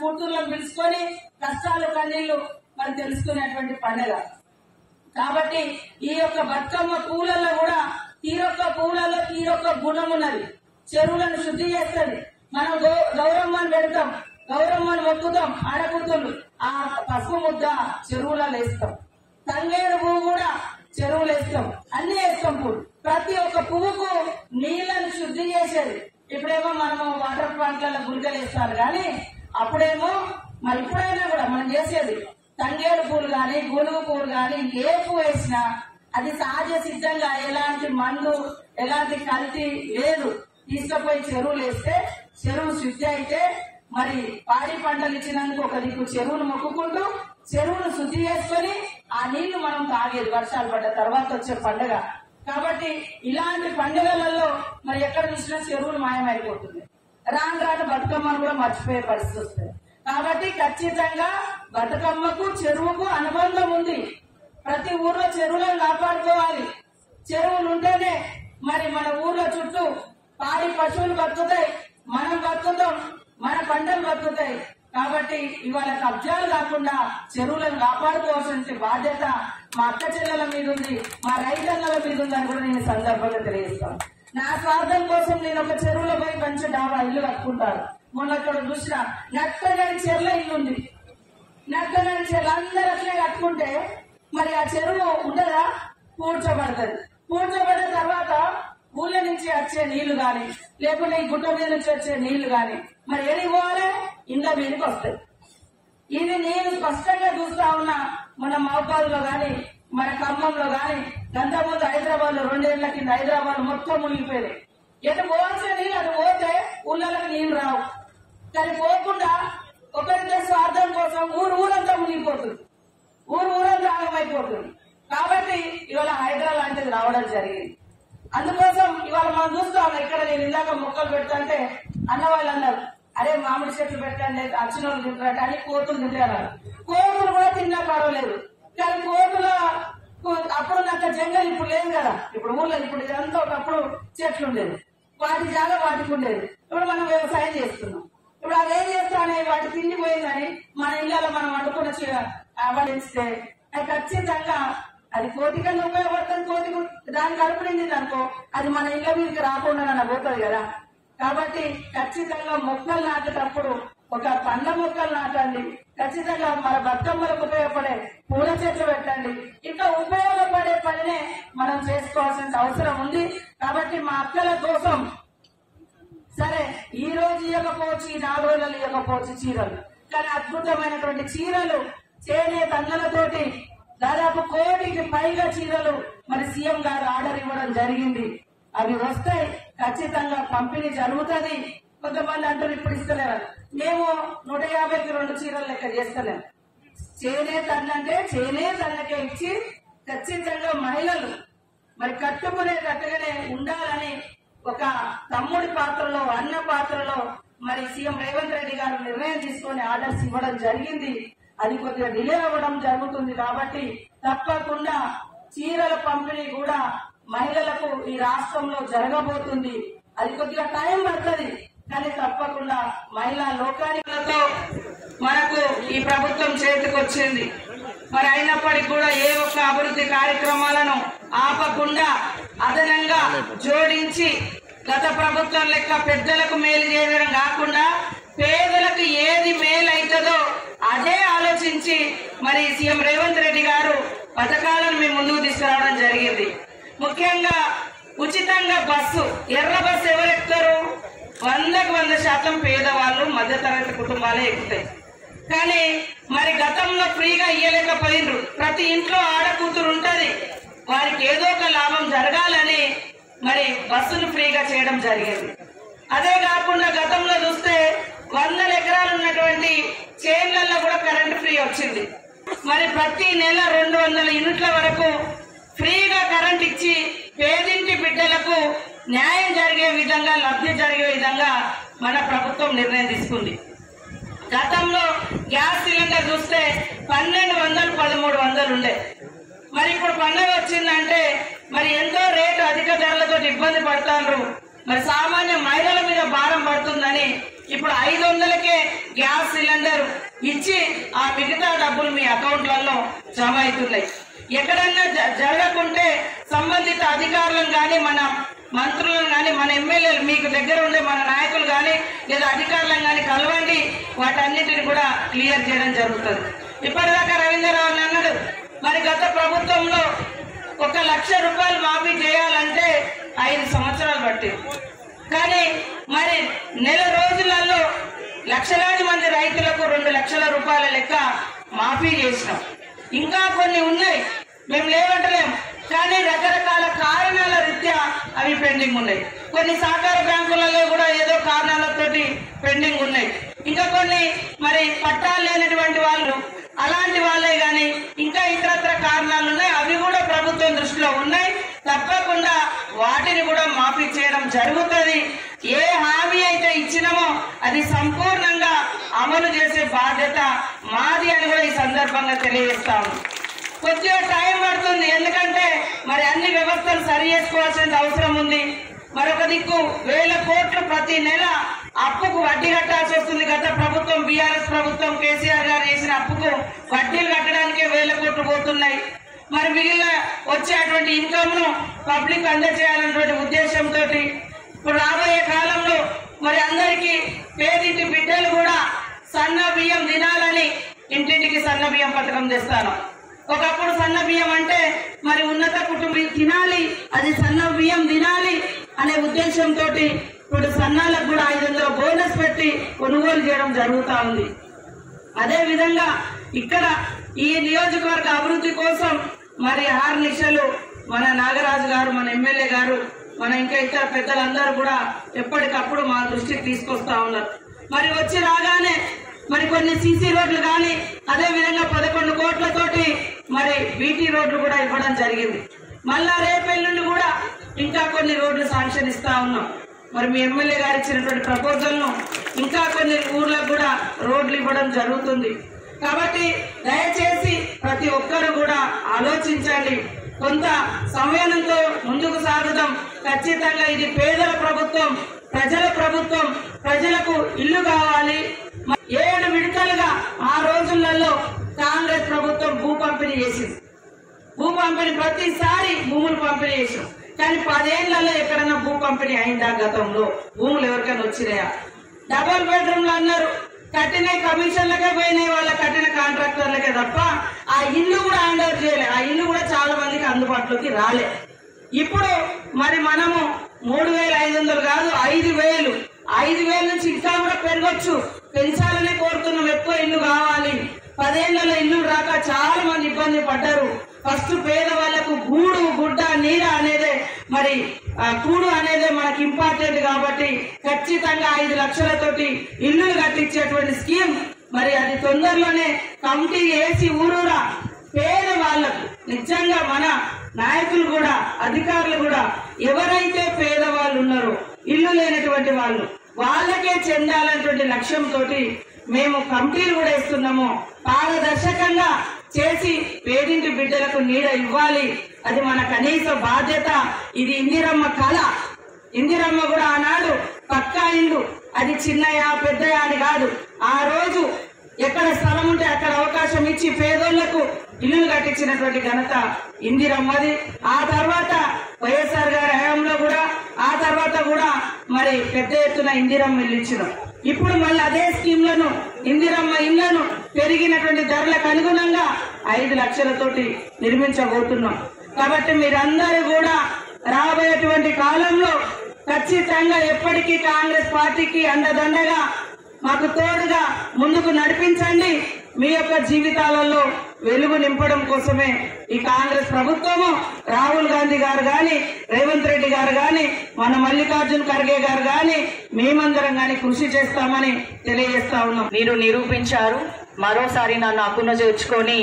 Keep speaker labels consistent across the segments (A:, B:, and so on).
A: కూతుర్లను పిలుచుకొని కష్టాలు కన్నీళ్లు మరి తెలుసుకునేటువంటి పండుగ. కాబట్టి ఈ యొక్క బతుకమ్మ పూలలో కూడా తీరొక్క పూలలో తీరొక్క గుణం ఉన్నది. చెరువులను శుద్ధి చేస్తుంది. మనం గౌరమ్మని పెడతాం, గౌరమ్మని మొక్కుతాం, ఆడకూతులు ఆ పసుపు ముద్ద చెరువులలో వేస్తాం. తంగేడు పువ్వు కూడా చెరువులు వేస్తాం, అన్ని వేస్తాం. పువ్వు ప్రతి ఒక్క పువ్వుకు నీళ్లను శుద్ధి చేసేది. ఇప్పుడేమో మనము వాటర్ ప్లాంట్లలో గురికలు వేస్తారు కానీ అప్పుడేమో మరి ఇప్పుడైనా కూడా మనం చేసేది తంగేడు పూలు గాని గునుగు పూలు గాని ఏ పువ్వు వేసినా అది సహజ సిద్ధంగా ఎలాంటి మందు ఎలాంటి కల్తీ లేదు. తీసుకుపోయి చెరువులు వేస్తే చెరువు శుద్ధి అయితే మరి పాడి పంటలు ఇచ్చినందుకు ఒక దిక్కు చెరువును మొక్కుకుంటూ చెరువును శుద్ధి చేసుకుని ఆ నీళ్లు మనం తాగేది వర్షాలు పడ్డ తర్వాత వచ్చే పండుగ. కాబట్టి ఇలాంటి పండుగలలో మరి ఎక్కడ చూసినా చెరువులు మాయమైపోతుంది. రాను రాను బతుకమ్మను కూడా మర్చిపోయే పరిస్థితి వస్తుంది. కాబట్టి ఖచ్చితంగా బతుకమ్మకు చెరువుకు అనుబంధం ఉంది. ప్రతి ఊర్లో చెరువులను కాపాడుకోవాలి. చెరువులు ఉంటేనే మరి మన ఊర్లో చుట్టూ పాడి పశువులు బతుకుతాయి, మనం బతుకుతాం, మన పంటలు బతుకుతాయి. కాబట్టి ఇవాళ కబ్జాలు కాకుండా చెరువులను కాపాడుకోవాల్సిన బాధ్యత మా అక్క చెల్లెల మీద ఉంది, మా రైతన్నల మీద ఉందని కూడా నేను సందర్భంగా తెలియజేస్తాను. నా స్వార్థం కోసం నేను ఒక చెరువులో పోయి మంచి డాబా ఇల్లు కట్టుకుంటాను. మొన్న అక్కడ చూసిన నక్కనడి చెర్ల ఇల్లు ఉంది. నక్కనడి చెర్ల అందరూ అట్లే కట్టుకుంటే మరి ఆ చెరువు ఉండదా? పూడ్చబడుతుంది. పూడ్చబడిన తర్వాత ఊళ్ళ నుంచి వచ్చే నీళ్లు గాని లేకుంటే ఈ గుట్ట మీద నుంచి వచ్చే నీళ్లు గాని మరి ఏడికి పోవాలి? ఇండ్ల మీదకి వస్తాయి. ఇది నేను స్పష్టంగా చూస్తా ఉన్నా. మన మహబాద్లో గాని మన ఖమ్మంలో గాని గంతముందు హైదరాబాద్ లో 2 ఏళ్ల కింద హైదరాబాద్ మొత్తం మునిగిపోయింది. ఎటు పోవాల్సిన నీళ్ళు అటు పోతే ఊళ్ళకి నీళ్లు రావు. కానీ పోకుండా ఒకరిద్దరు స్వార్థం కోసం ఊరంతా మునిగిపోతుంది, ఊరంతా ఆగమైపోతుంది. కాబట్టి ఇవాళ హైదరాబాద్ లాంటిది రావడం జరిగింది. అందుకోసం ఇవాళ మనం చూస్తాం. ఇక్కడ నేను ఇందాక మొక్కలు పెడతాంటే అన్న వాళ్ళు అన్నారు, అరే మామిడి చెట్లు పెట్టండి అచ్చిన వాళ్ళు తింటారట అని కోతులు తింటారు. కోతులు కూడా తిన్నా పర్వాలేదు, కానీ కోతుల అప్పుడు నాకు జంగల్ ఇప్పుడు లేదు కదా. ఇప్పుడు ఊళ్ళో ఇప్పుడు ఇదంతా ఒకప్పుడు చెట్లు ఉండేది, వాటి జాగా వాటికి ఉండేది. ఇప్పుడు మనం వ్యవసాయం చేస్తున్నాం. ఇప్పుడు అవి ఏం చేస్తానే వాటి తిండి పోయిందని మన ఇళ్లలో మనం వండుకున్న అవడిస్తే అది ఖచ్చితంగా అది కోతికన్నా ఉపయోగపడుతుంది. కోతి దానికి కడుపునింది అనుకో అది మన ఇళ్ల మీదకి రాకుండా పోతుంది కదా. కాబట్టి ఖచ్చితంగా మొక్కలు నాటేటప్పుడు ఒక పండ్ల మొక్కలు నాటండి. ఖచ్చితంగా మన బతుకమ్మలకు ఉపయోగపడే పూల చెట్లు పెట్టండి. ఇంకా ఉపయోగపడే పనినే మనం చేసుకోవాల్సిన అవసరం ఉంది. కాబట్టి మా అక్కల కోసం సరే ఈ రోజు ఇవ్వకపోవచ్చు, ఈ 4 రోజులు ఇవ్వకపోవచ్చు చీరలు, కానీ అద్భుతమైనటువంటి చీరలు చేనేత అన్నలతోటి దాదాపు 1 కోటికి పైగా చీరలు మరి సీఎం గారు ఆర్డర్ ఇవ్వడం జరిగింది. అవి వస్తాయి, ఖచ్చితంగా పంపిణీ జరుగుతుంది. కొంతమంది అంటారు ఇప్పుడు ఇస్తలేరు. మేము 150కి 2 చీరలు లెక్క చేస్తలేము. చేనేత అన్నంటే చేనేత అన్నకే ఇచ్చి ఖచ్చితంగా మహిళలు మరి కట్టుకునేటట్టుగానే ఉండాలని ఒక తమ్ముడి పాత్రలో అన్న పాత్రలో మరి సీఎం రేవంత్ రెడ్డి గారు నిర్ణయం తీసుకుని ఆర్డర్స్ ఇవ్వడం జరిగింది. అది కొద్దిగా డిలే అవ్వడం జరుగుతుంది. కాబట్టి తప్పకుండా చీరల పంపిణీ కూడా మహిళలకు ఈ రాష్ట్రంలో జరగబోతుంది. అది కొద్దిగా టైం పడుతుంది, కానీ తప్పకుండా మహిళా లోకానికలతో మనకు ఈ ప్రభుత్వం చేతికొచ్చింది. మరి అయినప్పటికీ కూడా ఏ ఒక్క అభివృద్ధి కార్యక్రమాలను ఆపకుండా అదనంగా జోడించి గత ప్రభుత్వం లెక్క పెద్దలకు మేలు చేయడం కాకుండా పేదలకు ఏది మేలు అవుతుందో అదే ఆలోచించి మరి సీఎం రేవంత్ రెడ్డి గారు పథకాలను మేము ముందుకు తీసుకురావడం జరిగింది. ముఖ్యంగా ఉచితంగా బస్సు, ఎర్ర బస్సు ఎవరు ఎక్కుతారు? 100కు 100% పేదవాళ్ళు మధ్యతరగతి కుటుంబాలే ఎక్కుతాయి. కానీ మరి గతంలో ఫ్రీగా ఇయ్యలేకపోయినరు. ప్రతి ఇంట్లో ఆడకూతురు ఉంటది, వారికి ఏదో ఒక లాభం జరగాలని మరి బస్సును ఫ్రీగా చేయడం జరిగింది. అదే కాకుండా గతంలో చూస్తే 100 ఎకరాలు ఉన్నటువంటి చేన్లలో కూడా కరెంటు ఫ్రీ వచ్చింది. మరి ప్రతి నెల 200 యూనిట్ల వరకు ఫ్రీగా కరెంట్ ఇచ్చి పేదింటి బిడ్డలకు న్యాయం జరిగే విధంగా, లబ్ధి జరిగే విధంగా మన ప్రభుత్వం నిర్ణయం తీసుకుంది. గతంలో గ్యాస్ సిలిండర్ చూస్తే 1200, 1300 ఉండే. మరి ఇప్పుడు పండుగ వచ్చిందంటే మరి ఎంతో రేటు అధిక ధరలతో ఇబ్బంది పడతారు. మరి సామాన్య మహిళల మీద భారం పడుతుందని ఇప్పుడు 500కే గ్యాస్ సిలిండర్ ఇచ్చి ఆ మిగతా డబ్బులు మీ అకౌంట్లలో జమ అవుతున్నాయి. ఎక్కడన్నా జరగకుంటే సంబంధిత అధికారులను కానీ, మన మంత్రులను కానీ, మన ఎమ్మెల్యేలు, మీకు దగ్గర ఉండే మన నాయకులు కానీ లేదా అధికారులను కానీ కలవండి. వాటన్నిటిని కూడా క్లియర్ చేయడం జరుగుతుంది. ఇప్పటిదాకా రవీంద్రరావు అన్నాడు, మరి గత ప్రభుత్వంలో 1 లక్ష రూపాయలు మాఫీ చేయాలంటే 5 సంవత్సరాలు పట్టింది. కానీ మరి నెల రోజులలో లక్షలాది మంది రైతులకు 2 లక్షల రూపాయల లెక్క మాఫీ చేసినాం. ఇంకా కొన్ని ఉన్నాయి, మేము లేవంటలేం, కానీ రకరకాల కారణాల రీత్యా అవి పెండింగ్ ఉన్నాయి. కొన్ని సహకార బ్యాంకులలో కూడా ఏదో కారణాలతోటి పెండింగ్ ఉన్నాయి. ఇంకా కొన్ని మరి పట్టాలు లేనటువంటి వాళ్ళు, అలాంటి వాళ్ళే గాని ఇంకా ఇతరత్ర కారణాలు ఉన్నాయి. అవి కూడా ప్రభుత్వం దృష్టిలో ఉన్నాయి. తప్పకుండా వాటిని కూడా మాఫీ చేయడం జరుగుతుంది. ఏ హామీ అయితే ఇచ్చినామో అది సంపూర్ణంగా అమలు చేసే బాధ్యత మాది అని కూడా ఈ సందర్భంగా తెలియజేస్తాము. కొద్దిగా టైం పడుతుంది, ఎందుకంటే మరి అన్ని వ్యవస్థలు సరి చేసుకోవాల్సిన అవసరం ఉంది. మరొక దిక్కు 1000 కోట్లు ప్రతి నెల అప్పుకు వడ్డీ కట్టాల్సి వస్తుంది. గత ప్రభుత్వం, బీఆర్ఎస్ ప్రభుత్వం, కేసీఆర్ గారు చేసిన అప్పుకు వడ్డీలు కట్టడానికే 1000 కోట్లు పోతున్నాయి. మరి మిగిలిన వచ్చేటువంటి ఇన్కమ్ ను పబ్లిక్ అందజేయాలన్నటువంటి ఉద్దేశంతో ఇప్పుడు రాబోయే కాలంలో మరి అందరికీ పేదింటి బిడ్డలు కూడా సన్న బియ్యం తినాలని ఇంటింటికి సన్న బియ్యం పథకం తెస్తాను. ఒకప్పుడు సన్న బియ్యం అంటే మరి ఉన్నత కుటుంబం తినాలి, అది సన్న బియ్యం తినాలి అనే ఉద్దేశంతో ఇప్పుడు సన్నాలకు కూడా 500 బోనస్ పెట్టి కొనుగోలు చేయడం జరుగుతూ ఉంది. అదే విధంగా ఇక్కడ ఈ నియోజకవర్గ అభివృద్ధి కోసం మరి ఆర్నిశలు మన నాగరాజు గారు, మన ఎమ్మెల్యే గారు, మన ఇంకా ఇతర పెద్దలందరూ కూడా ఎప్పటికప్పుడు మా దృష్టికి తీసుకొస్తా ఉన్నారు. మరి వచ్చి రాగానే మరి కొన్ని సీసీ రోడ్లు కానీ, అదే విధంగా 11 కోట్లతోటి మరి బీటీ రోడ్లు కూడా ఇవ్వడం జరిగింది. మళ్ళా రేపెల్లుండి కూడా ఇంకా కొన్ని రోడ్లు శాంక్షన్ ఇస్తా ఉన్నాం. మరి మీ ఎమ్మెల్యే గారు ఇచ్చినటువంటి ప్రపోజల్ ను ఇంకా కొన్ని ఊర్లకు కూడా రోడ్లు ఇవ్వడం జరుగుతుంది. కాబట్టి దయచేసి ప్రతి ఒక్కరు కూడా ఆలోచించండి. కొంత సమయంతో ముందుకు సాగుదాం. ఖచ్చితంగా ఇది పేదల ప్రభుత్వం, ప్రజల ప్రభుత్వం. ప్రజలకు ఇల్లు కావాలి. 7 విడతలుగా ఆ రోజులలో కాంగ్రెస్ ప్రభుత్వం భూ పంపిణీ చేసింది. భూ పంపిణీ ప్రతిసారి భూములు పంపిణీ చేసాం. కానీ 10 ఏళ్లలో ఎక్కడన్నా భూ పంపిణీ అయిందా? గతంలో భూములు ఎవరికైనా వచ్చినాయా? డబుల్ బెడ్రూమ్లు అన్నారు, కట్టిన కమిషన్లకే పోయినాయి, వాళ్ళ కట్టిన కాంట్రాక్టర్లకే తప్ప ఆ ఇల్లు కూడా హ్యాండ్ ఓవర్ చేయలే. ఆ ఇల్లు కూడా చాలా మందికి అందుబాటులోకి రాలే. ఇప్పుడు మరి మనము 3500 కాదు 5000 నుంచి ఇంకా కూడా పెరగొచ్చు. పెంచాలనే కోరుతున్నాం. ఎక్కువ ఇల్లు కావాలి. 10 ఏళ్లలో ఇల్లు రాక చాలా మంది ఇబ్బంది పడ్డారు. ఫస్ట్ పేదవాళ్లకు గూడు, గుడ్డ, నీడ అనేదే మరి కూడు అనేదే మనకి ఇంపార్టెంట్. కాబట్టి ఖచ్చితంగా 5 లక్షలతోటి ఇల్లులు కట్టించేటువంటి స్కీమ్ మరి అది తొందరలోనే కమిటీ వేసి ఊరూరా పేదవాళ్లకు, నిజంగా మన నాయకులు కూడా, అధికారులు కూడా ఎవరైతే పేదవాళ్ళు ఉన్నారో, ఇల్లు లేనటువంటి వాళ్ళు, వాళ్ళకే చెందాలన్నటువంటి లక్ష్యంతో మేము కమిటీలు కూడా ఇస్తున్నాము. పారదర్శకంగా చేసి పేదింటి బిడ్డలకు నీడ ఇవ్వాలి. అది మన కనీస బాధ్యత. ఇది ఇందిరమ్మ కళ. ఇందిరమ్మ కూడా ఆనాడు పక్కా ఇల్లు, అది చిన్నయా పెద్దయా అని కాదు. ఆ రోజు ఎక్కడ స్థలం ఉంటే అక్కడ అవకాశం ఇచ్చి పేదోళ్లకు ఇల్లులు కట్టించినటువంటి ఘనత ఇందిరమ్మది. ఆ తర్వాత వైఎస్ఆర్ గారి హయాంలో కూడా, ఆ తర్వాత కూడా మరి పెద్ద ఎత్తున ఇందిరమ్మ ఇల్లు ఇచ్చినాం. ఇప్పుడు మళ్ళీ అదే స్కీమ్లను, ఇందిరమ్మ ఇళ్లను పెరిగినటువంటి ధరలకు అనుగుణంగా 5 లక్షలతోటి నిర్మించబోతున్నాం. కాబట్టి మీరందరూ కూడా రాబోయేటువంటి కాలంలో ఖచ్చితంగా ఎప్పటికీ కాంగ్రెస్ పార్టీకి అండదండగా మాకు తోడుగా ముందుకు నడిపించండి. మీ యొక్క జీవితాలలో వెలుగు నింపడం కోసమే ఈ కాంగ్రెస్ ప్రభుత్వము, రాహుల్ గాంధీ గారు గాని, రేవంత్ రెడ్డి గారు గాని, మన మల్లికార్జున్ ఖర్గే గారు గాని, మేమందరం గాని కృషి చేస్తామని తెలియజేస్తా ఉన్నాం.
B: మీరు నిరూపించారు. మరోసారి నన్ను అక్కున చేర్చుకొని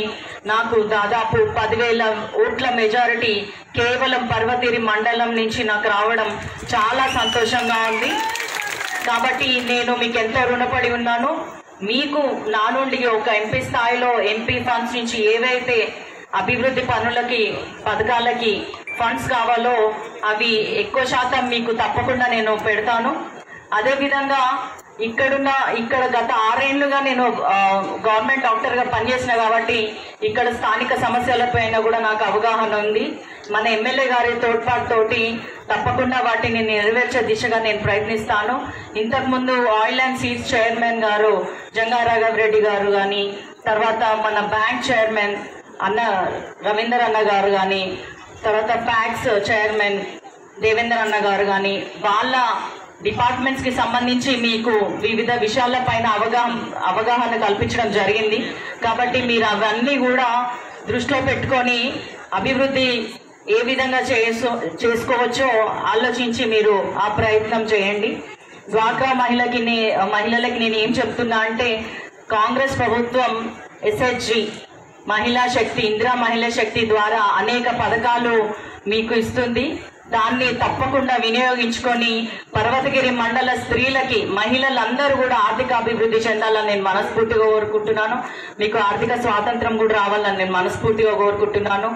B: నాకు దాదాపు 10,000 ఓట్ల మెజారిటీ కేవలం పర్వతగిరి మండలం నుంచి నాకు రావడం చాలా సంతోషంగా ఉంది. కాబట్టి నేను మీకు ఎంతో రుణపడి ఉన్నాను. మీకు నా నుండి ఒక ఎంపీ స్థాయిలో ఎంపీ ఫండ్స్ నుంచి ఏవైతే అభివృద్ధి పనులకి, పథకాలకి ఫండ్స్ కావాలో అవి ఎక్కువ శాతం మీకు తప్పకుండా నేను పెడతాను. అదేవిధంగా ఇక్కడ గత 6 ఏళ్లుగా నేను గవర్నమెంట్ డాక్టర్ గా పనిచేసిన కాబట్టి ఇక్కడ స్థానిక సమస్యలపైన కూడా నాకు అవగాహన ఉంది. మన ఎమ్మెల్యే గారి తోడ్పాటుతోటి తప్పకుండా వాటిని నెరవేర్చే దిశగా నేను ప్రయత్నిస్తాను. ఇంతకుముందు ఆయిల్ అండ్ సీడ్స్ చైర్మన్ గారు జంగారాఘవ్ రెడ్డి గారు కానీ, తర్వాత మన బ్యాంక్ చైర్మన్ అన్న రవీందర్ అన్న గారు కానీ, తర్వాత ప్యాక్స్ చైర్మన్ దేవేందర్ అన్న గారు కానీ, వాళ్ళ డిపార్ట్మెంట్స్ కి సంబంధించి మీకు వివిధ విషయాలపైన అవగాహన కల్పించడం జరిగింది. కాబట్టి మీరు అవన్నీ కూడా దృష్టిలో పెట్టుకొని అభివృద్ధి ఏ విధంగా చేసుకోవచ్చో ఆలోచించి మీరు ఆ ప్రయత్నం చేయండి. డ్వాక్రా మహిళలకి నేను ఏం చెప్తున్నా అంటే, కాంగ్రెస్ ప్రభుత్వం ఎస్హెచ్జి మహిళా శక్తి, ఇందిరా మహిళా శక్తి ద్వారా అనేక పథకాలు మీకు ఇస్తుంది. దాన్ని తప్పకుండా వినియోగించుకొని పర్వతగిరి మండల స్త్రీలకి, మహిళలందరూ కూడా ఆర్థిక అభివృద్ధి చెందాలని నేను మనస్ఫూర్తిగా కోరుకుంటున్నాను. మీకు ఆర్థిక స్వాతంత్రం కూడా రావాలని నేను మనస్ఫూర్తిగా కోరుకుంటున్నాను.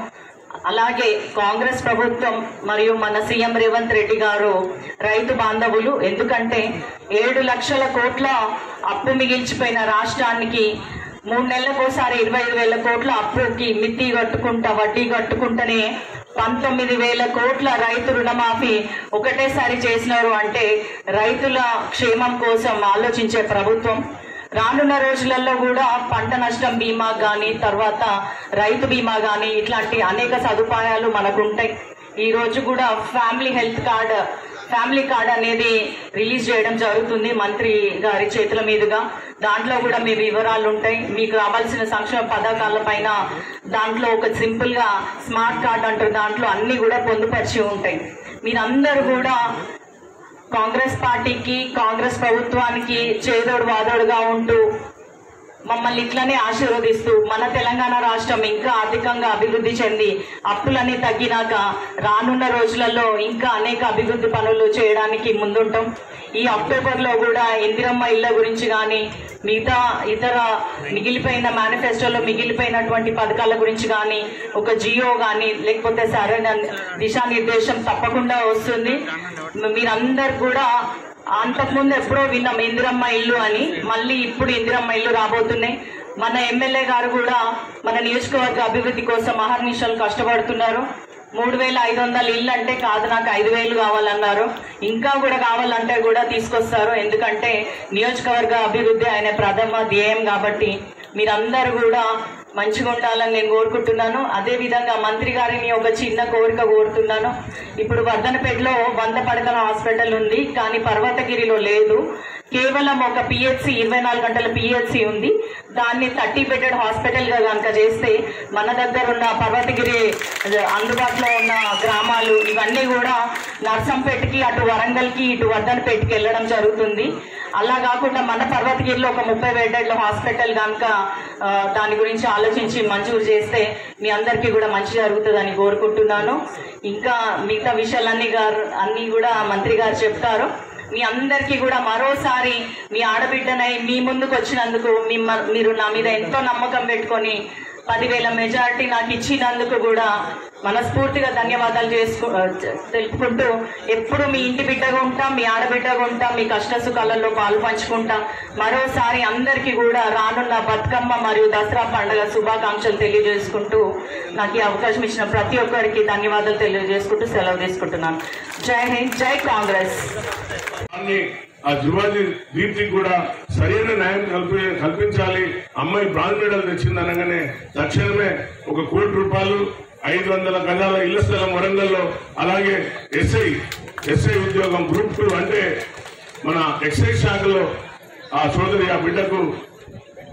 B: అలాగే కాంగ్రెస్ ప్రభుత్వం మరియు మన సీఎం రేవంత్ రెడ్డి గారు రైతు బాంధవులు. ఎందుకంటే 7 లక్షల కోట్ల అప్పు మిగిల్చిపోయిన రాష్ట్రానికి 3 నెలలకోసారి 25,000 కోట్ల అప్పుకి మిత్తి కట్టుకుంటా, వడ్డీ కట్టుకుంటేనే 19,000 కోట్ల రైతు రుణమాఫీ ఒకటేసారి చేసినారు. అంటే రైతుల క్షేమం కోసం ఆలోచించే ప్రభుత్వం. రానున్న రోజులలో కూడా పంట నష్టం బీమా కానీ, తర్వాత రైతు బీమా కానీ, ఇట్లాంటి అనేక సదుపాయాలు మనకు ఉంటాయి. ఈ రోజు కూడా ఫ్యామిలీ కార్డ్ అనేది రిలీజ్ చేయడం జరుగుతుంది మంత్రి గారి చేతుల మీదుగా. దాంట్లో కూడా మీ వివరాలు ఉంటాయి. మీకు రావాల్సిన సంక్షేమ పథకాల పైన దాంట్లో ఒక సింపుల్ గా స్మార్ట్ కార్డ్ అంటారు, దాంట్లో అన్ని కూడా పొందుపరిచి ఉంటాయి. మీరందరూ కూడా కాంగ్రెస్ పార్టీకి, కాంగ్రెస్ ప్రభుత్వానికి చేదోడు వాదోడుగా ఉంటూ మమ్మల్ని ఇట్లనే ఆశీర్వదిస్తూ మన తెలంగాణ రాష్ట్రం ఇంకా ఆర్థికంగా అభివృద్ధి చెంది అప్పులన్నీ తగ్గినాక రానున్న రోజులలో ఇంకా అనేక అభివృద్ధి పనులు చేయడానికి ముందుంటాం. ఈ అక్టోబర్ లో కూడా ఇందిరమ్మ ఇళ్ల గురించి కానీ, మిగతా ఇతర మిగిలిపోయిన మేనిఫెస్టోలో మిగిలిపోయినటువంటి పథకాల గురించి కానీ, ఒక జియో కానీ, లేకపోతే సరైన దిశానిర్దేశం తప్పకుండా వస్తుంది. మీరందరు కూడా అంతకుముందు ఎప్పుడో విన్నాం ఇందిరమ్మ ఇల్లు అని, మళ్ళీ ఇప్పుడు ఇందిరమ్మ ఇల్లు రాబోతున్నాయి. మన ఎమ్మెల్యే గారు కూడా మన నియోజకవర్గ అభివృద్ధి కోసం అహర్నిశలు కష్టపడుతున్నారు. 3,500 ఇల్లు అంటే కాదు, నాకు 5,000 కావాలన్నారు. ఇంకా కూడా కావాలంటే కూడా తీసుకొస్తారు. ఎందుకంటే నియోజకవర్గ అభివృద్ధి ఆయన ప్రథమ ధ్యేయం కాబట్టి మీరందరూ కూడా మంచిగా ఉండాలని నేను కోరుకుంటున్నాను. అదే విధంగా మంత్రి గారిని ఒక చిన్న కోరిక కోరుతున్నాను. ఇప్పుడు వర్ధనపేటలో 100 పడకల హాస్పిటల్ ఉంది, కానీ పర్వతగిరిలో లేదు. కేవలం ఒక పిహెచ్సి, 24 గంటల పిహెచ్సి ఉంది. దాన్ని 30 బెడెడ్ హాస్పిటల్ గా కనుక చేస్తే మన దగ్గర ఉన్న పర్వతగిరి అందుబాటులో ఉన్న గ్రామాలు ఇవన్నీ కూడా నర్సంపేటకి, అటు వరంగల్ కి, ఇటు వర్ధనపేటకి వెళ్ళడం జరుగుతుంది. అలా కాకుండా మన పర్వతగిరిలో ఒక 30 బెడెడ్ హాస్పిటల్ కనుక దాని గురించి ఆలోచించి మంజూరు చేస్తే మీ అందరికీ కూడా మంచి జరుగుతుందని కోరుకుంటున్నాను. ఇంకా మిగతా విషయాలన్నీ కూడా మంత్రి గారు చెప్తారు. మీ అందరికీ కూడా మరోసారి మీ ఆడబిడ్డనై మీ ముందుకు వచ్చినందుకు, మీరు నా మీద ఎంతో నమ్మకం పెట్టుకొని 10,000 మెజారిటీ నాకు ఇచ్చినందుకు కూడా మనస్ఫూర్తిగా ధన్యవాదాలు తెలుపుకుంటూ, ఎప్పుడు మీ ఇంటి బిడ్డగా ఉంటాం, మీ ఆడబిడ్డగా ఉంటాం, మీ కష్ట సుఖాలలో పాలు పంచుకుంటాం. మరోసారి అందరికీ కూడా రానున్న బతుకమ్మ మరియు దసరా పండుగ శుభాకాంక్షలు తెలియజేసుకుంటూ, నాకు ఈ అవకాశం ఇచ్చిన ప్రతి ఒక్కరికి ధన్యవాదాలు తెలియజేసుకుంటూ సెలవు తీసుకుంటున్నాను. జై హింద్, జై కాంగ్రెస్.
C: ఆ ధృవాది దీప్తికి కూడా సరైన న్యాయం కల్పించాలి. అమ్మాయి బ్రాంజ్ మెడల్ తెచ్చింది అనగానే తక్షణమే 1 కోటి రూపాయలు, 500 గజాల ఇళ్ల స్థలం వరంగల్లో, అలాగే ఎస్ఐ ఉద్యోగం గ్రూప్ 2 అంటే మన ఎక్సైజ్ శాఖలో ఆ సోదరి ఆ బిడ్డకు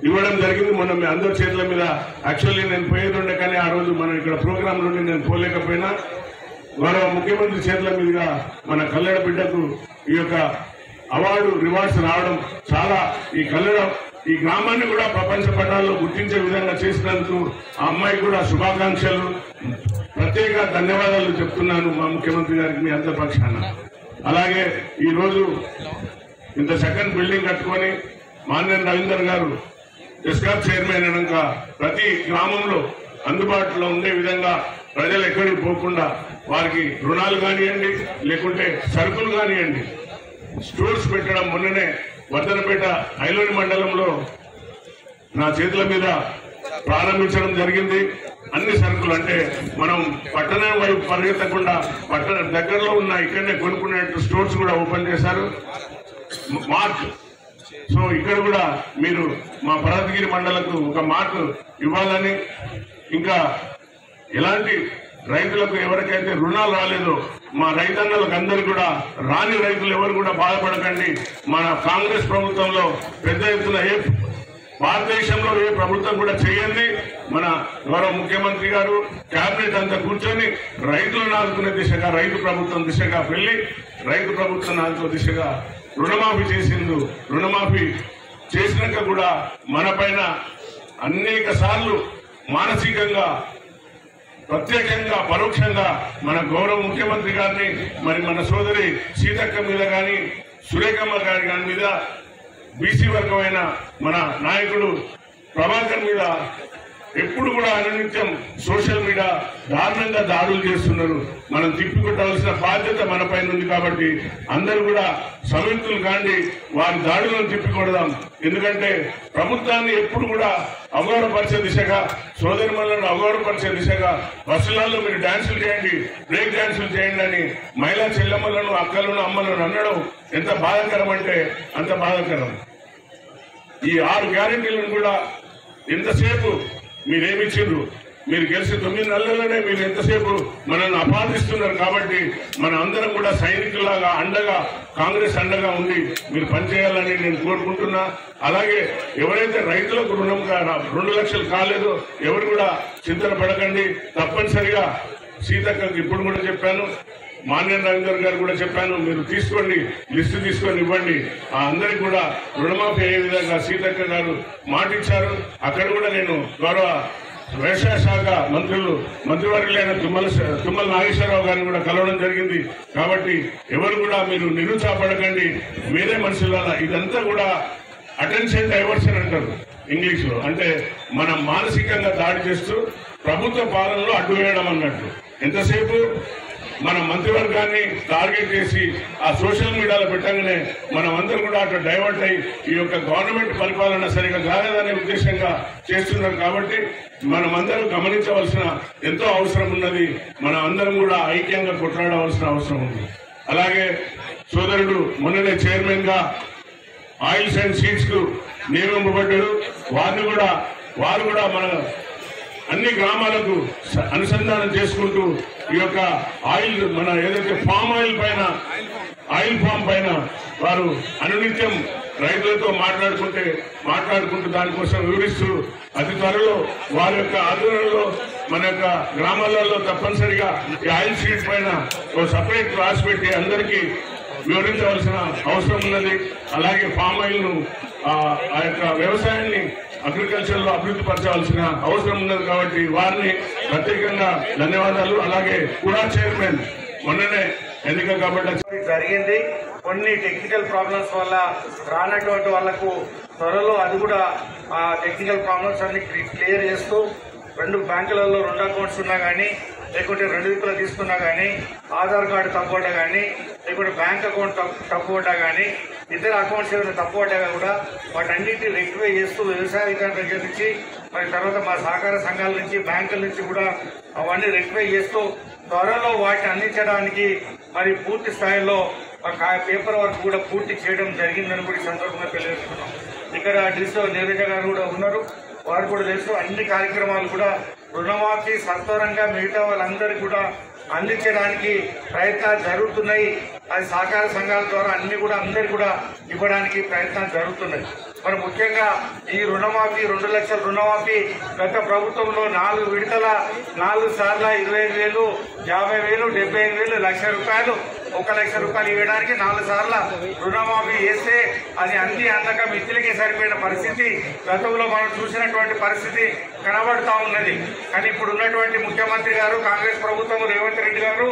C: ఇవ్వడం జరిగింది. మొన్న మీ అందరి చేతుల మీద. యాక్చువల్లీ నేను పోయేదుండే, కానీ ఆ రోజు మనం ఇక్కడ ప్రోగ్రామ్ నుండి నేను పోలేకపోయినా గౌరవ ముఖ్యమంత్రి చేతుల మీదుగా మన కల్లెడ బిడ్డకు ఈ యొక్క అవార్డు రివార్డ్స్ రావడం చాలా ఈ గ్రామాన్ని కూడా ప్రపంచ పటాల్లో గుర్తించే విధంగా చేసినందుకు ఆ అమ్మాయికి కూడా శుభాకాంక్షలు, ప్రత్యేక ధన్యవాదాలు చెప్తున్నాను మా ముఖ్యమంత్రి గారికి మీ అందరి పక్షాన. అలాగే ఈ రోజు ఇంత సెకండ్ బిల్డింగ్ కట్టుకొని మాన్యన్ రవీందర్ గారు ఎస్కాప్ చైర్మన్ అయినాక ప్రతి గ్రామంలో అందుబాటులో ఉండే విధంగా ప్రజలు ఎక్కడికి పోకుండా వారికి రుణాలు కానివ్వండి, లేకుంటే సరుకులు కానివ్వండి, స్టోర్స్ పెట్టడం. మొన్ననే వర్ధనపేట ఐలోని మండలంలో నా చేతుల మీద ప్రారంభించడం జరిగింది. అన్ని సరుకులు అంటే మనం పట్టణం వైపు పరిగెత్తకుండా పట్టణ దగ్గరలో ఉన్న ఇక్కడనే కొనుక్కునేట్టు స్టోర్స్ కూడా ఓపెన్ చేశారు. మార్ట్ సో ఇక్కడ కూడా మీరు మా పర్వతగిరి మండలకు ఒక మార్ట్ ఇవ్వాలని, ఇంకా ఎలాంటి రైతులకు ఎవరికైతే రుణాలు రాలేదో మా రైతన్నలకు అందరూ కూడా రాని రైతులు ఎవరు కూడా బాధపడకండి. మన కాంగ్రెస్ ప్రభుత్వంలో పెద్ద ఎత్తున భారతదేశంలో ఏ ప్రభుత్వం కూడా చేయండి. మన గౌరవ ముఖ్యమంత్రి గారు కేబినెట్ అంతా కూర్చొని రైతులను ఆదుకునే దిశగా రైతు ప్రభుత్వం దిశగా వెళ్లి రైతు ప్రభుత్వం ఆదుకునే దిశగా రుణమాఫీ చేసిండు. రుణమాఫీ చేసినాక కూడా మన పైన అనేక సార్లు మానసికంగా ప్రత్యేకంగా పరోక్షంగా మన గౌరవ ముఖ్యమంత్రి గారిని మరి మన సోదరి సీతక్క మీద గాని సురేఖమ్మ గారి గారి మీద బీసీ వర్గమైన మన నాయకుడు ప్రభాకర్ మీద ఎప్పుడు కూడా అనునిత్యం సోషల్ మీడియా దారుణంగా దాడులు చేస్తున్నారు. మనం తిప్పికొట్టాల్సిన బాధ్యత మన పైన ఉంది. కాబట్టి అందరూ కూడా సంయుక్తులు కాండి, వారి దాడులను తిప్పికొడదాం. ఎందుకంటే ప్రభుత్వాన్ని ఎప్పుడు కూడా అవగౌరవపరిచే దిశగా, సోదరిమణులను అవగౌరవపరిచే దిశగా బస్సులలో మీరు డాన్సులు చేయండి, బ్రేక్ డాన్సులు చేయండి అని మహిళా చెల్లెమ్మలను, అక్కలను, అమ్మలను అనడం ఎంత బాధాకరం అంటే అంత బాధాకరం. ఈ 6 గ్యారెంటీలను కూడా ఎంతసేపు మీరేమిచ్చిండ్రు? మీరు గెలిచి 9 నెలల్లోనే మీరు ఎంతసేపు మనల్ని అపాదిస్తున్నారు. కాబట్టి మన అందరం కూడా సైనికులాగా అండగా, కాంగ్రెస్ అండగా ఉండి మీరు పనిచేయాలని నేను కోరుకుంటున్నా. అలాగే ఎవరైతే రైతులకు రుణం 2 లక్షలు కాలేదో ఎవరు కూడా చింతన పడకండి. తప్పనిసరిగా సీతక్కకు ఇప్పుడు కూడా చెప్పాను, మాన్యం రవీందర్ గారు కూడా చెప్పాను, మీరు తీసుకోండి, లిస్టు తీసుకొని ఇవ్వండి. అందరికి కూడా రుణమాఫీ అయ్యే విధంగా సీతక్క గారు మాటిచ్చారు. అక్కడ కూడా నేను గౌరవ వ్యవసాయ శాఖ మంత్రివర్యులైన తుమ్మల నాగేశ్వరరావు గారిని కూడా కలవడం జరిగింది. కాబట్టి ఎవరు కూడా మీరు నిరుత్సాహపడకండి. వేరే మనుషుల ఇదంతా కూడా అటెన్షన్ డైవర్షన్ అంటారు ఇంగ్లీష్ లో. అంటే మనం మానసికంగా దాడి చేస్తూ ప్రభుత్వ పాలనలో అడ్డు వేయడం అన్నట్టు. ఎంతసేపు మన మంత్రివర్గాన్ని టార్గెట్ చేసి ఆ సోషల్ మీడియాలో పెట్టగానే మనం అందరం కూడా అటు డైవర్ట్ అయ్యి ఈ యొక్క గవర్నమెంట్ పరిపాలన సరిగా కాలేదనే ఉద్దేశంగా చేస్తున్నారు. కాబట్టి మనమందరం గమనించవలసిన ఎంతో అవసరం ఉన్నది. మనం అందరం కూడా ఐక్యంగా కొట్లాడవలసిన అవసరం ఉంది. అలాగే సోదరుడు మొన్ననే చైర్మన్ గా ఆయిల్స్ అండ్ సీడ్స్ కు నియమింపబడ్డారు. వారు కూడా మన అన్ని గ్రామాలకు అనుసంధానం చేసుకుంటూ ఈ యొక్క ఆయిల్ మన ఏదైతే ఫామ్ ఆయిల్ పైన, ఆయిల్ ఫామ్ పైన వారు అనునిత్యం రైతులతో మాట్లాడుకుంటూ దానికోసం వివరిస్తూ అతి త్వరలో వారి యొక్క ఆధ్వర్యంలో మన యొక్క గ్రామాలలో తప్పనిసరిగా ఈ ఆయిల్ సీడ్ పైన ఒక సపరేట్ క్లాస్ పెట్టి అందరికీ వివరించవలసిన అవసరం ఉన్నది. అలాగే ఫామ్ ఆయిల్ ను ఆ యొక్క వ్యవసాయాన్ని అగ్రికల్చర్ లో అభివృద్ధి పరచవలసిన అవసరం ఉన్నది. కాబట్టి వారిని ప్రత్యేకంగా ధన్యవాదాలు. అలాగే కూడా చైర్మన్ మొన్ననే ఎన్నిక కాబట్టి
D: జరిగింది. కొన్ని టెక్నికల్ ప్రాబ్లమ్స్ వల్ల రానటువంటి వాళ్లకు త్వరలో అది కూడా ఆ టెక్నికల్ ప్రాబ్లమ్స్ అన్ని క్లియర్ చేస్తూ 2 బ్యాంకులలో 2 అకౌంట్స్ ఉన్నా కానీ, లేకుంటే 2 దిక్కులు తీసుకున్నా కానీ, ఆధార్ కార్డు తప్పుపడ్డా కానీ, లేకుంటే బ్యాంక్ అకౌంట్ తప్పుపడ్డా కానీ, ఇతర అకౌంట్స్ ఏమైనా తప్పుపడ్డా కూడా వాటన్నిటిని రెక్టిఫై చేస్తూ వ్యవసాయ అధికారుల దగ్గర నుంచి మరి తర్వాత మా సహకార సంఘాల నుంచి, బ్యాంకుల నుంచి కూడా అవన్నీ రెక్టిఫై చేస్తూ త్వరలో వాటిని అందించడానికి మరి పూర్తి స్థాయిలో పేపర్ వర్క్ కూడా పూర్తి చేయడం జరిగిందని కూడా ఈ సందర్భంగా తెలియజేస్తున్నాం. ఇక్కడ డిస్ట్రిక్ట్ నీరజ గారు కూడా ఉన్నారు, వారు కూడా తెలుసు. అన్ని కార్యక్రమాలు కూడా రుణమాఫీ సత్వరంగా మిగతా వాళ్ళందరికీ కూడా అందించడానికి ప్రయత్నాలు జరుగుతున్నాయి. అది సహకార సంఘాల ద్వారా అన్ని కూడా అందరికీ కూడా ఇవ్వడానికి ప్రయత్నాలు జరుగుతున్నాయి. మరి ముఖ్యంగా ఈ రుణమాఫీ 2 లక్షల రుణమాఫీ గత ప్రభుత్వంలో 4 విడతల 4 సార్ల 25,000, 50,000, 75,000, ₹1,00,000, ₹1,00,000 ఇవ్వడానికి 4 సార్ల రుణమాఫీ చేస్తే అది అన్ని అందక మిత్రులకి సరిపోయిన పరిస్థితి గతంలో మనం చూసినటువంటి పరిస్థితి కనబడతా ఉన్నది. కానీ ఇప్పుడు ఉన్నటువంటి ముఖ్యమంత్రి గారు, కాంగ్రెస్ ప్రభుత్వం, రేవంత్ రెడ్డి గారు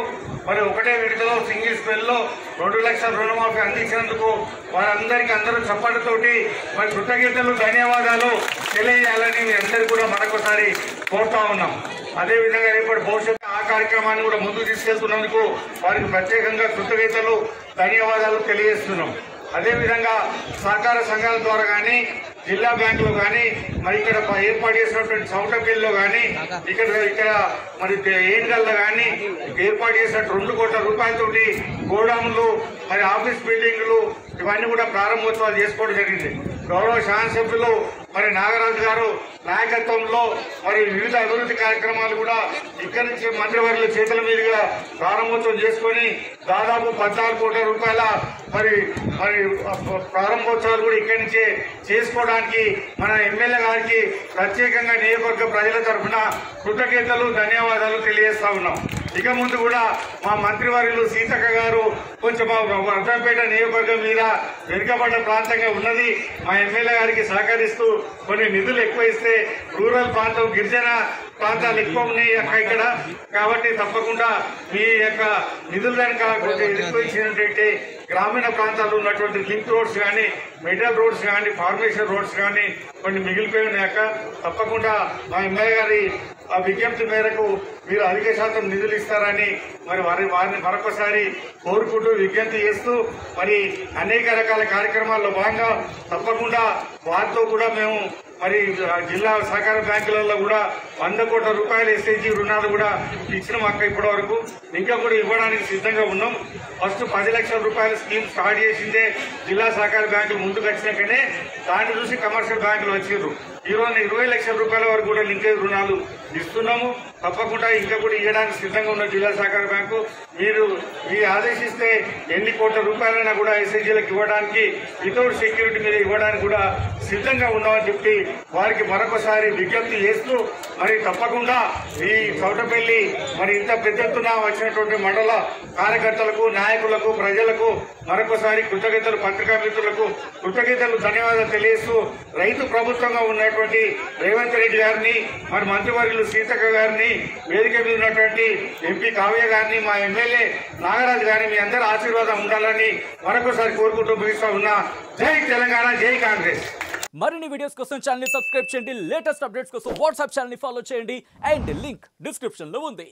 D: మరి ఒకటే విడతలో సింగిల్ స్పెల్ లో 2 లక్షల రుణమాఫీ అందించినందుకు వారందరికీ అందరూ చప్పటితోటి మరి కృతజ్ఞతలు, ధన్యవాదాలు తెలియజేయాలని మీ అందరికీ కూడా మరొకసారి కోరుతా ఉన్నాం. అదేవిధంగా రేపటి భవిష్యత్తు ఆ కార్యక్రమాన్ని కూడా ముందుకు తీసుకెళ్తున్నందుకు వారికి ప్రత్యేకంగా కృతజ్ఞతలు, ధన్యవాదాలు తెలియజేస్తున్నాం. అదేవిధంగా సహకార సంఘాల ద్వారా కానీ జిల్లా బ్యాంకులు కానీ మరి ఇక్కడ ఏర్పాటు చేసినటువంటి సౌటపల్లిలో కానీ ఇక్కడ మరి ఏన్గల్లో కానీ ఏర్పాటు చేసినట్టు 2 కోట్ల రూపాయలతోటి గోడాములు మరి ఆఫీస్ బిల్డింగ్లు ఇవన్నీ కూడా ప్రారంభోత్సవాలు చేసుకోవడం జరిగింది. గౌరవ శాసనసభ్యులు మరి నాగరాజు గారు నాయకత్వంలో మరి వివిధ అభివృద్ధి కార్యక్రమాలు కూడా ఇక్కడి నుంచి మంత్రివర్యుల చేతుల మీదుగా ప్రారంభోత్సవం చేసుకుని దాదాపు 14 కోట్ల రూపాయల మరి ప్రారంభోత్సవాలు కూడా ఇక్కడి నుంచే చేసుకోవడానికి మన ఎమ్మెల్యే గారికి ప్రత్యేకంగా నియోజకవర్గ ప్రజల తరఫున కృతజ్ఞతలు ధన్యవాదాలు తెలియజేస్తా ఉన్నాం. ఇక ముందు కూడా మా మంత్రివర్యులు సీతక్క గారు కొంచెం వర్ధంపేట నియోజకవర్గం మీద వెనుకబడ్డ ప్రాంతంగా ఉన్నది. మా ఎమ్మెల్యే గారికి సహకరిస్తూ కొన్ని నిధులు ఎక్కువ ఇస్తే రూరల్ ప్రాంతం గిరిజన ప్రాంతాలు ఎక్కువ ఉన్నాయి ఇక్కడ. కాబట్టి తప్పకుండా మీ యొక్క నిధులు కనుక ఎక్కువ ఇచ్చినట్టయితే గ్రామీణ ప్రాంతాల్లో ఉన్నటువంటి లింక్ రోడ్స్ కానీ మెటల్ రోడ్స్ కానీ ఫార్మేషన్ రోడ్స్ కానీ కొన్ని మిగిలిపోయి ఉన్నాక తప్పకుండా మా ఎమ్మెల్యే గారి ఆ విజ్ఞప్తి మేరకు మీరు అధిక శాతం నిధులు ఇస్తారని మరి వారిని మరొకసారి కోరుకుంటూ విజ్ఞప్తి చేస్తూ మరి అనేక రకాల కార్యక్రమాల్లో భాగంగా తప్పకుండా వారితో కూడా మేము మరి జిల్లా సహకార బ్యాంకులలో కూడా 100 కోట్ల రూపాయల ఎస్ఐజీ రుణాలు కూడా ఇచ్చినాం అక్క ఇప్పటి వరకు. ఇంకా కూడా ఇవ్వడానికి సిద్ధంగా ఉన్నాం. ఫస్ట్ 10 లక్షల రూపాయల స్కీమ్ స్టార్ట్ చేసిందే జిల్లా సహకార బ్యాంకులు ముందుకు వచ్చినాకనే దాన్ని చూసి కమర్షియల్ బ్యాంకులు వచ్చారు. ఈ రోజు 20 లక్షల రూపాయల వరకు కూడా లింకేజ్ రుణాలు ఇస్తున్నాము. తప్పకుండా ఇంకా కూడా ఇవ్వడానికి సిద్ధంగా ఉన్న జిల్లా సహకార బ్యాంకు మీరు ఆదేశిస్తే ఎన్ని కోట్ల రూపాయలైనా కూడా ఎస్ఐజీలకు ఇవ్వడానికి వితౌట్ సెక్యూరిటీ మీద ఇవ్వడానికి కూడా సిద్ధంగా ఉన్నామని చెప్పి వారికి మరొకసారి విజ్ఞప్తి చేస్తూ మరి తప్పకుండా ఈ చౌటపల్లి మరి ఇంత పెద్ద ఎత్తున వచ్చినటువంటి మండల కార్యకర్తలకు నాయకులకు ప్రజలకు మరొకసారి కృతజ్ఞతలు, పత్రికా మిత్రులకు కృతజ్ఞతలు, ధన్యవాదాలు తెలియజేస్తూ రైతు ప్రభుత్వంగా ఉన్నటువంటి రేవంత్ రెడ్డి గారిని మరి మంత్రివర్యులు సీతక్క గారిని వేదిక మీద ఉన్నటువంటి ఎంపీ కావ్య గారిని మా ఎమ్మెల్యే నాగరాజు గారిని మీ అందరి ఆశీర్వాదం ఉండాలని మరొకసారి కోరుకుంటూ ముగిస్తా ఉన్నా. జై తెలంగాణ, జై కాంగ్రెస్.
E: మరిన్ని వీడియోస్ కోసం ఛానల్ ని సబ్స్క్రైబ్ చేయండి. లేటెస్ట్ అప్డేట్స్ కోసం వాట్సాప్ ఛానల్ ని ఫాలో చేయండి. అండ్ లింక్ డిస్క్రిప్షన్ లో ఉంది.